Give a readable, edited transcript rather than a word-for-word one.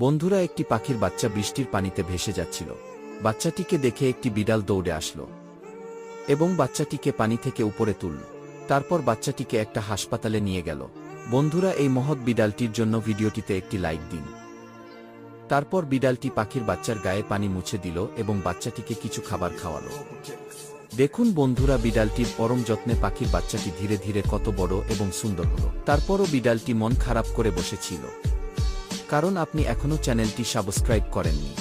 বন্ধুরা, একটি পাখির বাচ্চা বৃষ্টির পানিতে ভেসে যাচ্ছিল। বাচ্চাটিকে দেখে একটি বিড়াল দৌড়ে আসলো এবং বাচ্চাটিকে পানি থেকে উপরে তুলল। তারপর বাচ্চাটিকে একটা হাসপাতালে নিয়ে গেল। বন্ধুরা, এই মহৎ বিড়ালটির জন্য ভিডিওটিতে একটি লাইক দিন। তারপর বিড়ালটি পাখির বাচ্চার গায়ে পানি মুছে দিল এবং বাচ্চাটিকে কিছু খাবার খাওয়ালো। দেখুন বন্ধুরা, বিড়ালটির পরম যত্নে পাখির বাচ্চাটি ধীরে ধীরে কত বড় এবং সুন্দর হলো। তারপরও বিড়ালটি মন খারাপ করে বসেছিল, কারণ আপনি এখনও চ্যানেলটি সাবস্ক্রাইব করেননি।